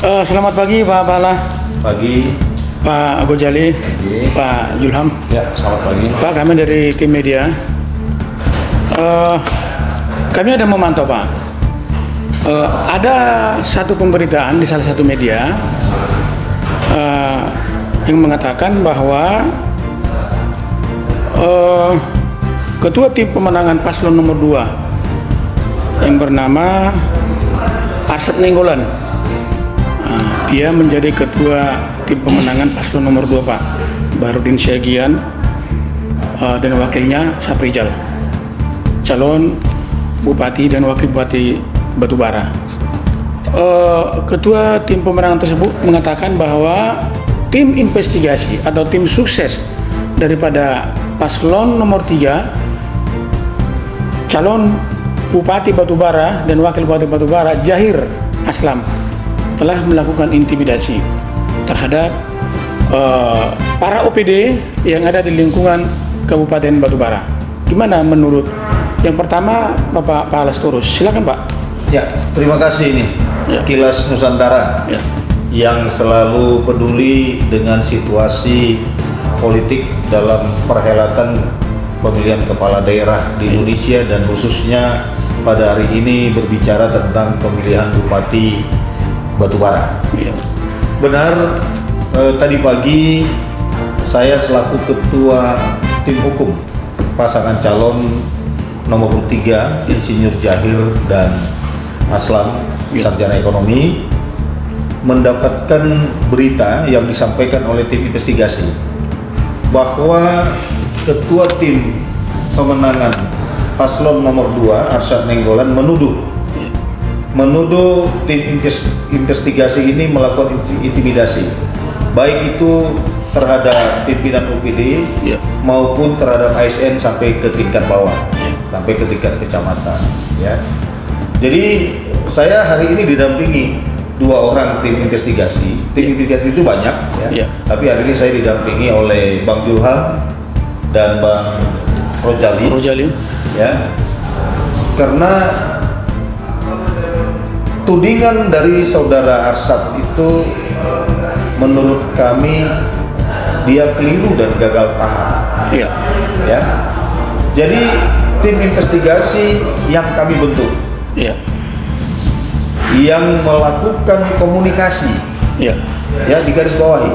Selamat pagi Pak Pala, Pagi. Pak Gojali, Pagi. Pak Julham. Ya, selamat pagi. Pak, kami dari tim media. Kami ada memantau Pak. Ada satu pemberitaan di salah satu media yang mengatakan bahwa ketua tim pemenangan paslon nomor 2 yang bernama Arsyad Nainggolan, dia menjadi ketua tim pemenangan paslon nomor 2 Pak Bahrudin Syagian, dan wakilnya Saprijal, calon Bupati dan Wakil Bupati Batubara. Ketua tim pemenangan tersebut mengatakan bahwa tim investigasi atau tim sukses daripada paslon nomor 3, calon Bupati Batubara dan Wakil Bupati Batubara Zahir Aslam, telah melakukan intimidasi terhadap para OPD yang ada di lingkungan Kabupaten Batubara. Gimana menurut yang pertama Bapak Pak Alasturus? Silakan Pak. Ya, terima kasih ini Kilas Nusantara yang selalu peduli dengan situasi politik dalam perhelatan pemilihan kepala daerah di Indonesia, dan khususnya pada hari ini berbicara tentang pemilihan Bupati Batubara. Benar, tadi pagi saya selaku ketua tim hukum pasangan calon nomor 3 Insinyur Zahir dan Aslam, sarjana ekonomi, mendapatkan berita yang disampaikan oleh tim investigasi bahwa ketua tim pemenangan paslon nomor 2 Arsyad Nainggolan menuduh tim investigasi ini melakukan intimidasi, baik itu terhadap pimpinan OPD maupun terhadap ASN sampai ke tingkat bawah, sampai ke tingkat kecamatan. Ya. Jadi saya hari ini didampingi 2 orang tim investigasi. Tim investigasi itu banyak, tapi hari ini saya didampingi oleh Bang Julham dan Bang Rojali. Ya. Karena tudingan dari saudara Arsyad itu menurut kami dia keliru dan gagal paham. Ya. Jadi tim investigasi yang kami bentuk, yang melakukan komunikasi, ya di garis bawahi,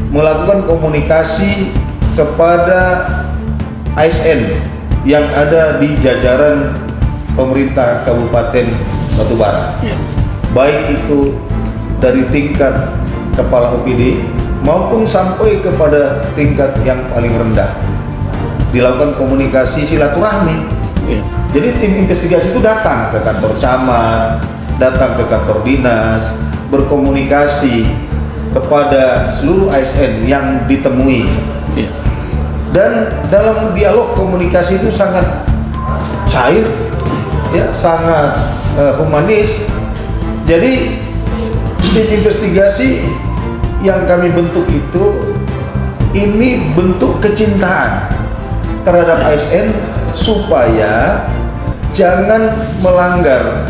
melakukan komunikasi kepada ASN yang ada di jajaran pemerintah Kabupaten Batubara, baik itu dari tingkat kepala OPD maupun sampai kepada tingkat yang paling rendah, dilakukan komunikasi silaturahmi. Jadi tim investigasi itu datang ke kantor camat, datang ke kantor dinas, berkomunikasi kepada seluruh ASN yang ditemui. Dan dalam dialog komunikasi itu sangat cair, sangat humanis. Jadi tim investigasi yang kami bentuk itu ini bentuk kecintaan terhadap ASN supaya jangan melanggar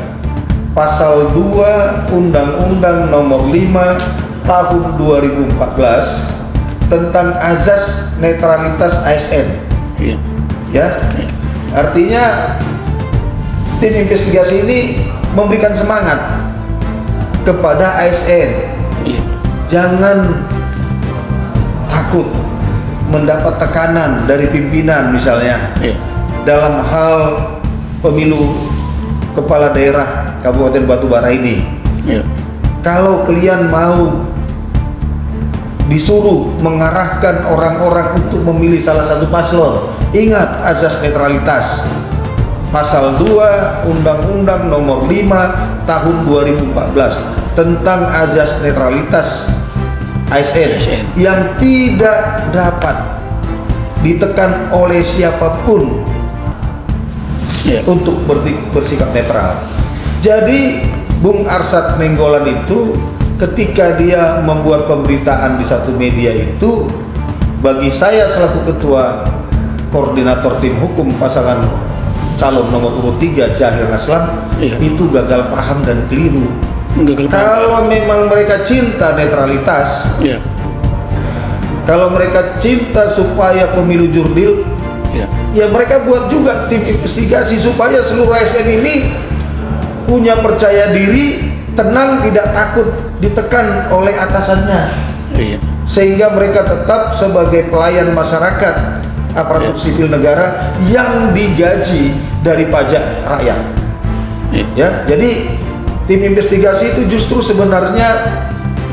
pasal 2 Undang-Undang Nomor 5 Tahun 2014 tentang azas netralitas ASN. Artinya tim investigasi ini memberikan semangat kepada ASN. Jangan takut mendapat tekanan dari pimpinan misalnya dalam hal pemilu kepala daerah Kabupaten Batubara ini. Kalau kalian mau disuruh mengarahkan orang-orang untuk memilih salah satu paslon, ingat azas netralitas pasal 2 Undang-Undang Nomor 5 Tahun 2014 tentang azas netralitas ASN yang tidak dapat ditekan oleh siapapun untuk bersikap netral. Jadi Bung Arsyad Nainggolan itu ketika dia membuat pemberitaan di satu media itu, bagi saya selaku ketua koordinator tim hukum pasangan calon nomor urut 3 Zahir Aslam itu gagal paham dan keliru. Kalau memang mereka cinta netralitas, kalau mereka cinta supaya pemilu jurdil, ya mereka buat juga tim investigasi supaya seluruh ASN ini punya percaya diri, tenang, tidak takut ditekan oleh atasannya, sehingga mereka tetap sebagai pelayan masyarakat, aparatur sipil negara yang digaji dari pajak rakyat. Ya, jadi tim investigasi itu justru sebenarnya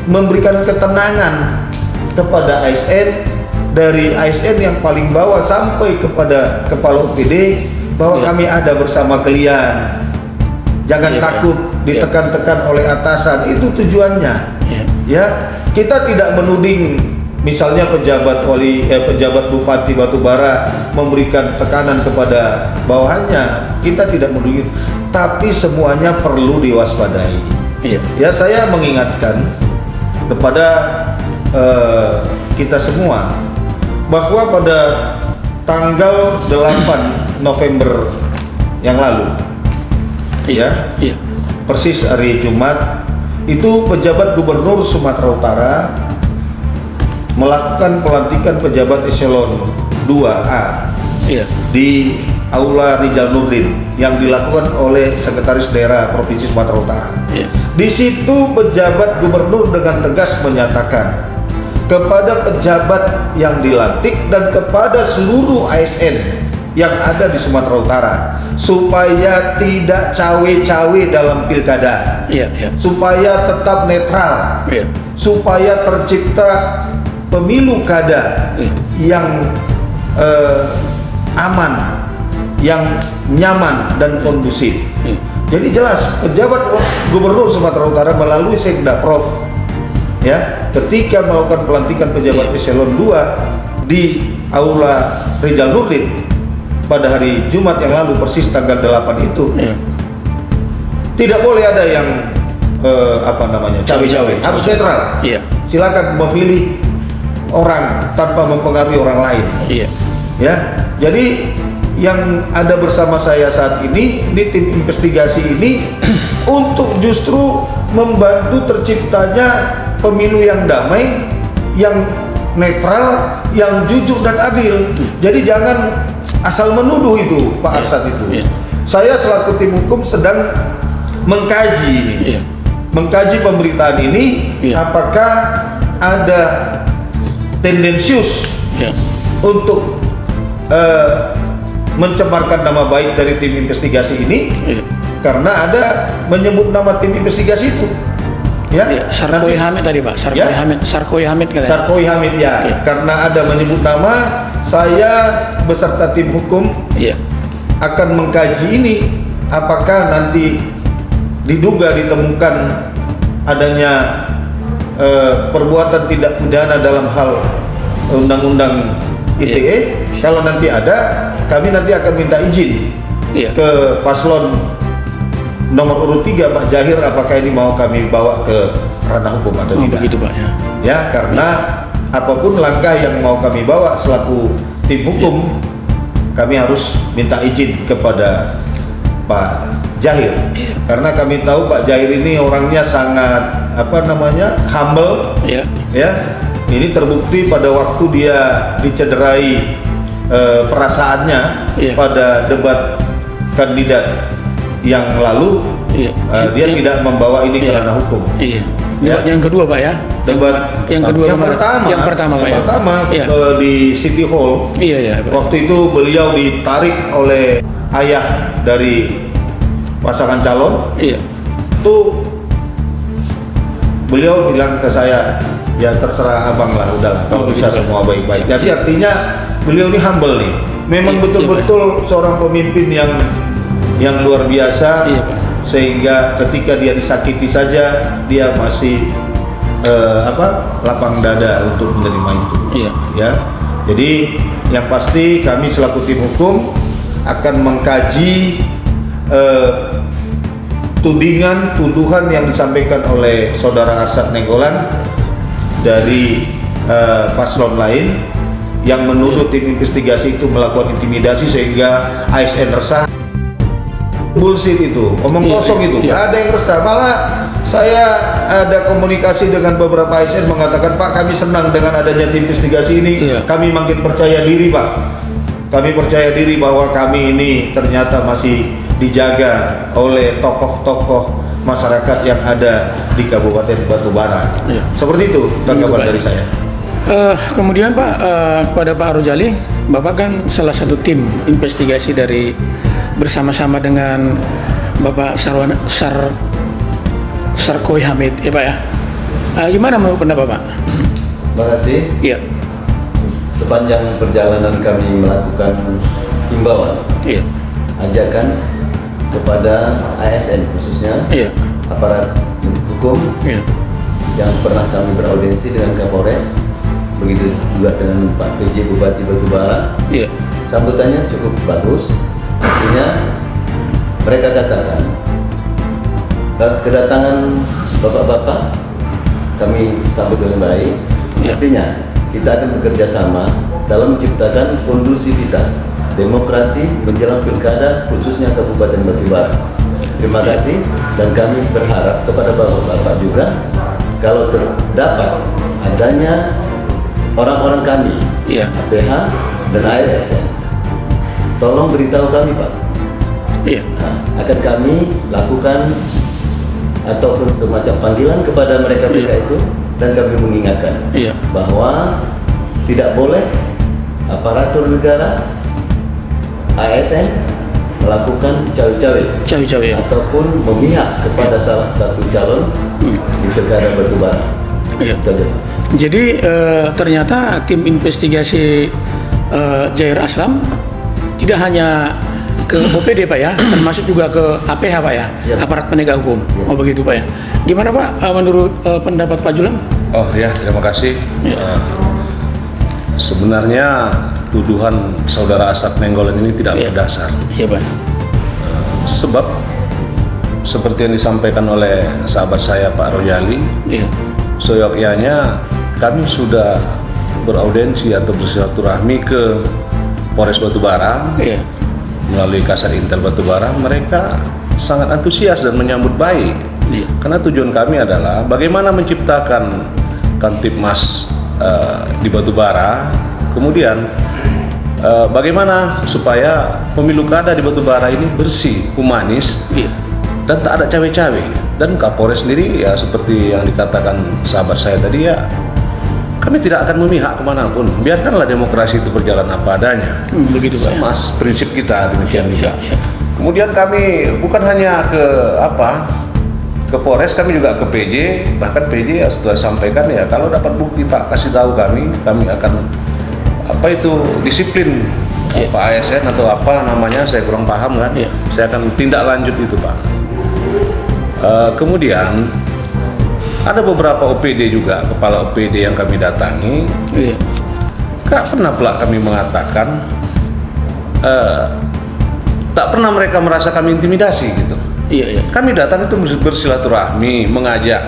memberikan ketenangan kepada ASN, dari ASN yang paling bawah sampai kepada kepala OPD, bahwa kami ada bersama kalian. Jangan takut ditekan-tekan oleh atasan, itu tujuannya. Ya, kita tidak menuding misalnya pejabat Bupati Batubara memberikan tekanan kepada bawahannya, kita tidak menuding, tapi semuanya perlu diwaspadai. Ya, saya mengingatkan kepada kita semua bahwa pada tanggal 8 November yang lalu, persis hari Jumat, itu pejabat Gubernur Sumatera Utara melakukan pelantikan pejabat eselon 2A di Aula Rijal Nurdin yang dilakukan oleh Sekretaris Daerah Provinsi Sumatera Utara. Di situ pejabat gubernur dengan tegas menyatakan kepada pejabat yang dilantik dan kepada seluruh ASN yang ada di Sumatera Utara supaya tidak cawe-cawe dalam pilkada, supaya tetap netral, supaya tercipta pemilu kada yang aman, yang nyaman dan kondusif. Jadi jelas pejabat Gubernur Sumatera Utara melalui Sekda Prof, ketika melakukan pelantikan pejabat eselon 2 di Aula Rijal Nurdin pada hari Jumat yang lalu, persis tanggal 8 itu, tidak boleh ada yang cawe-cawe, harus netral. Silakan memilih orang tanpa mempengaruhi orang lain. Jadi yang ada bersama saya saat ini tim investigasi ini untuk justru membantu terciptanya pemilu yang damai, yang netral, yang jujur dan adil. Jadi jangan asal menuduh itu, Pak Arsad itu. Saya selaku tim hukum sedang mengkaji ini, mengkaji pemberitaan ini, apakah ada tendensius untuk mencemarkan nama baik dari tim investigasi ini, karena ada menyebut nama tim investigasi itu. Sarkoi Hamid tadi, Pak. Sarkoi Hamid karena ada menyebut nama, saya beserta tim hukum akan mengkaji ini, apakah nanti diduga ditemukan adanya perbuatan tindak pidana dalam hal undang-undang ITE. Kalau nanti ada, kami nanti akan minta izin ke paslon nomor urut 3 Pak Jahir, apakah ini mau kami bawa ke ranah hukum atau tidak. Begitu, Pak, karena apapun langkah yang mau kami bawa selaku tim hukum, kami harus minta izin kepada Pak Jahir, karena kami tahu Pak Jahir ini orangnya sangat humble, ini terbukti pada waktu dia dicederai perasaannya pada debat kandidat yang lalu, dia tidak membawa ini ke ranah hukum. Debat yang kedua, Pak, Debat yang pertama di City Hall. Waktu itu beliau ditarik oleh ayah dari pasangan calon. Tuh beliau bilang ke saya, ya terserah abang lah, udahlah, kalau bisa semua baik-baik. Jadi artinya beliau ini humble nih, memang betul-betul seorang pemimpin yang luar biasa, sehingga ketika dia disakiti saja dia masih lapang dada untuk menerima itu. Jadi yang pasti kami selaku tim hukum akan mengkaji tuduhan yang disampaikan oleh saudara Arsad Nainggolan dari paslon lain yang menuduh tim investigasi itu melakukan intimidasi sehingga ASN resah. Bullshit itu, omong kosong itu, nggak ada yang resah. Malah Saya ada komunikasi dengan beberapa ASN mengatakan, Pak, kami senang dengan adanya tim investigasi ini. Kami makin percaya diri, Pak. Kami percaya diri bahwa kami ini ternyata masih dijaga oleh tokoh-tokoh masyarakat yang ada di Kabupaten Batubara. Seperti itu tanggapan dari saya. Kemudian Pak, kepada Pak Rojali, Bapak kan salah satu tim investigasi dari bersama-sama dengan Bapak Sarkoy Hamid, ya Pak ya. Gimana menurut pendapat Pak? Terima kasih. Iya. Sepanjang perjalanan kami melakukan himbauan, ajakan kepada ASN khususnya, aparat hukum, yang pernah kami beraudiensi dengan Kapolres, begitu juga dengan Pak PJ Bupati Batubara. Sambutannya cukup bagus. Artinya mereka katakan kedatangan bapak-bapak kami sambut dengan baik. Artinya kita akan bekerja sama dalam menciptakan kondusivitas demokrasi menjelang pilkada khususnya Kabupaten Batubara. Terima kasih, dan kami berharap kepada bapak-bapak juga kalau terdapat adanya orang-orang kami, APH dan ASN, tolong beritahu kami, Pak. Akan kami lakukan ataupun semacam panggilan kepada mereka-mereka itu, dan kami mengingatkan bahwa tidak boleh aparatur negara, ASN melakukan cawe-cawe ataupun memihak kepada salah satu calon di pilkada Batubara. Jadi ternyata tim investigasi Jair Aslam tidak hanya ke OPD Pak ya, termasuk juga ke APH Pak ya, aparat penegak hukum. Oh begitu Pak ya. Gimana Pak menurut pendapat Pak Julam? Oh ya, terima kasih. Sebenarnya tuduhan saudara Asad Nainggolan ini tidak berdasar. Iya Pak. Sebab seperti yang disampaikan oleh sahabat saya Pak Rojali, seyogyanya kami sudah beraudiensi atau bersilaturahmi ke Polres Batubara melalui Kasat Intel Batubara. Mereka sangat antusias dan menyambut baik, karena tujuan kami adalah bagaimana menciptakan Kamtibmas di Batubara, kemudian bagaimana supaya pemilu kada di Batubara ini bersih, humanis, dan tak ada cawe-cawe. Dan Kapolres sendiri ya seperti yang dikatakan sahabat saya tadi, ya kami tidak akan memihak kemanapun, biarkanlah demokrasi itu berjalan apa adanya. Begitu Pak. Mas, prinsip kita demikian juga. Kemudian kami bukan hanya ke Polres, kami juga ke PJ, bahkan PJ ya setelah sampaikan ya kalau dapat bukti Pak kasih tahu kami akan disiplin Pak ASN atau apa namanya, saya kurang paham kan. Saya akan tindak lanjut itu Pak. Kemudian ada beberapa OPD juga, kepala OPD yang kami datangi, gak pernah pula kami mengatakan, tak pernah mereka merasa kami intimidasi gitu. Kami datang itu bersilaturahmi, mengajak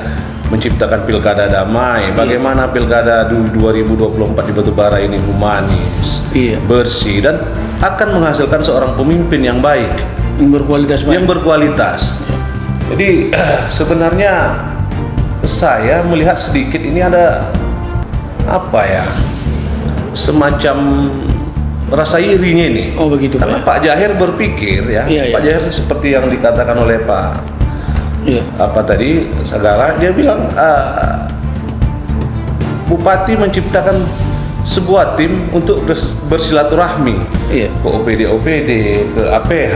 menciptakan pilkada damai, bagaimana pilkada 2024 di Batubara ini humanis, bersih, dan akan menghasilkan seorang pemimpin yang baik, yang berkualitas. Jadi sebenarnya saya melihat sedikit ini ada semacam rasa irinya ini. Oh begitu Karena Pak Jahir berpikir Pak Jahir seperti yang dikatakan oleh Pak Sagala, dia bilang Bupati menciptakan sebuah tim untuk bersilaturahmi ke OPD, ke APH,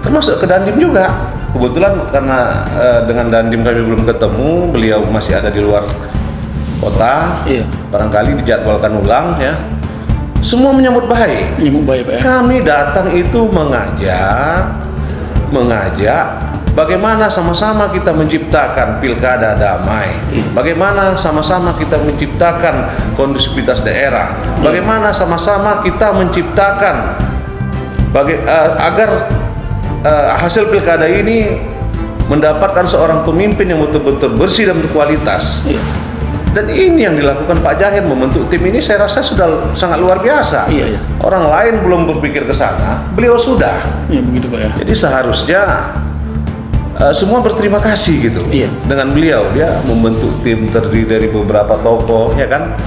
termasuk ke Dandim juga. Kebetulan karena dengan Dandim kami belum ketemu, beliau masih ada di luar kota, barangkali dijadwalkan ulang ya. Semua menyambut baik. Pak ya. Kami datang itu mengajak bagaimana sama-sama kita menciptakan pilkada damai, bagaimana sama-sama kita menciptakan kondusivitas daerah, bagaimana sama-sama kita menciptakan agar hasil pilkada ini mendapatkan seorang pemimpin yang betul-betul bersih dan berkualitas. Dan ini yang dilakukan Pak Jahir, membentuk tim ini saya rasa sudah sangat luar biasa. Orang lain belum berpikir ke sana, beliau sudah. Begitu Pak ya. Jadi seharusnya semua berterima kasih gitu dengan beliau. Dia membentuk tim terdiri dari beberapa tokoh, ya kan.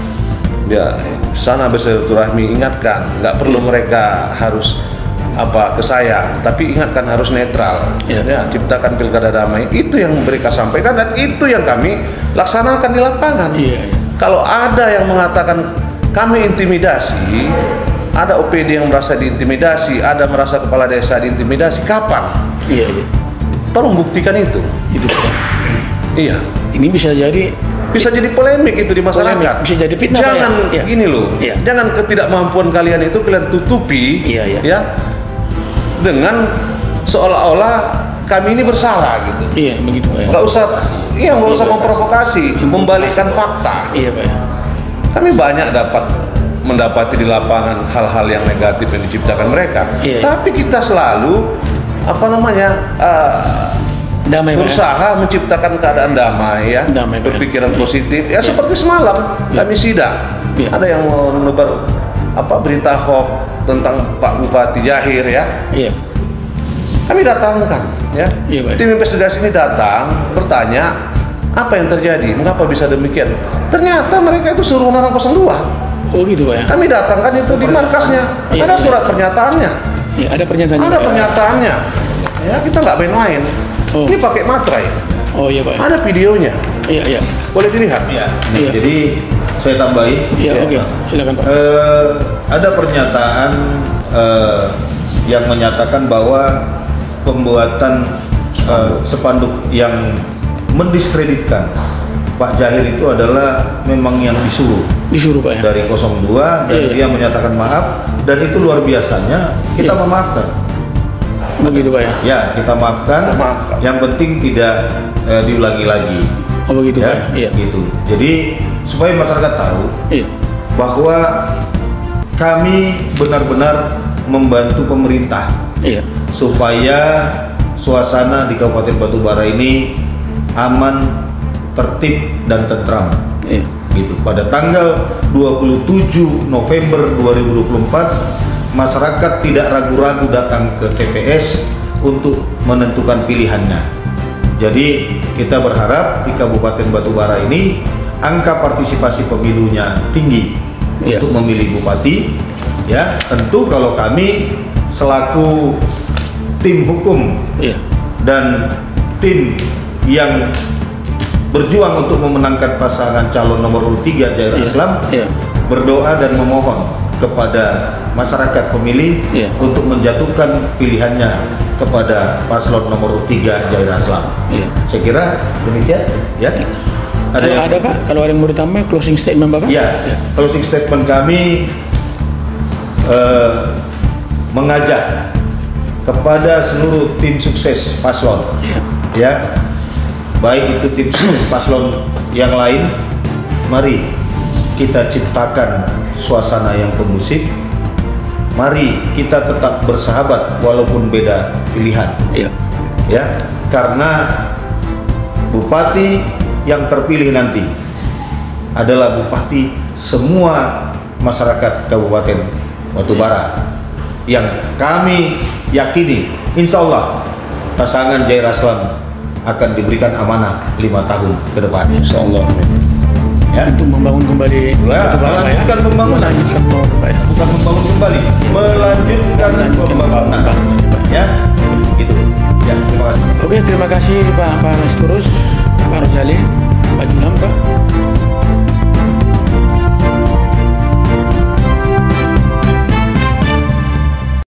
Dia sana bersilaturahmi, ingatkan, nggak perlu mereka harus ke saya, tapi ingatkan harus netral. Ya, ciptakan pilkada damai. Itu yang mereka sampaikan dan itu yang kami laksanakan di lapangan. Kalau ada yang mengatakan kami intimidasi, ada OPD yang merasa diintimidasi, ada merasa kepala desa diintimidasi, kapan? Tolong buktikan itu. Iya. Ini bisa jadi polemik itu di masyarakat. Bisa jadi fitnah. Jangan gini loh. Jangan ketidakmampuan kalian itu kalian tutupi. Ya. Dengan seolah-olah kami ini bersalah gitu. Iya, begitu Pak. Nggak usah memprovokasi, membalikkan fakta. Iya Pak. Kami banyak mendapati di lapangan hal-hal yang negatif yang diciptakan mereka. Tapi kita selalu damai, berusaha menciptakan keadaan damai, ya, berpikiran positif. Ya seperti semalam kami sidang, ada yang menebar berita hoax tentang Pak Bupati Jahir, ya. Kami datangkan, ya. Tim investigasi ini datang bertanya apa yang terjadi, mengapa bisa demikian. Ternyata mereka itu suruh orang 02. Oh gitu Pak ya. Kami datangkan itu di markasnya, ada surat pernyataannya. Ada pernyataannya. Ya, kita nggak main-main. Ini pakai materai. Oh iya Pak. Ada videonya. Iya. Boleh dilihat. Jadi saya tambahi. Oke. Silakan Pak. Ada pernyataan yang menyatakan bahwa pembuatan spanduk yang mendiskreditkan Pak Jahir itu adalah memang yang disuruh Pak ya? Dari 02 dan dia menyatakan maaf, dan itu luar biasanya kita memaafkan. Begitu Pak ya? Ya, kita maafkan. Yang penting tidak diulangi lagi. Oh begitu ya, Pak ya? Gitu. Jadi supaya masyarakat tahu bahwa kami benar-benar membantu pemerintah supaya suasana di Kabupaten Batubara ini aman, tertib dan tentram. Gitu. Pada tanggal 27 November 2024 masyarakat tidak ragu-ragu datang ke TPS untuk menentukan pilihannya. Jadi kita berharap di Kabupaten Batubara ini angka partisipasi pemilunya tinggi untuk memilih bupati. Ya, tentu kalau kami selaku tim hukum dan tim yang berjuang untuk memenangkan pasangan calon nomor urut 3 Jair Aslam berdoa dan memohon kepada masyarakat pemilih untuk menjatuhkan pilihannya kepada paslon nomor urut 3 Jair Aslam. Saya kira demikian ya. Ada Pak, kalau ada yang mau ditambah closing statement Bapak? Closing statement kami mengajak kepada seluruh tim sukses paslon baik itu tim sukses paslon yang lain, mari kita ciptakan suasana yang kondusif. Mari kita tetap bersahabat walaupun beda pilihan. Ya, karena bupati yang terpilih nanti adalah bupati semua masyarakat Kabupaten Batubara yang kami yakini insya Allah pasangan Jair Aslam akan diberikan amanah 5 tahun ke depan. Insya Allah. Ya. Untuk membangun kembali Batubara ya. Bukan membangun kembali, melanjutkan pembangunan. Ya, gitu. Ya, terima kasih. Oke, terima kasih Pak Nasturus.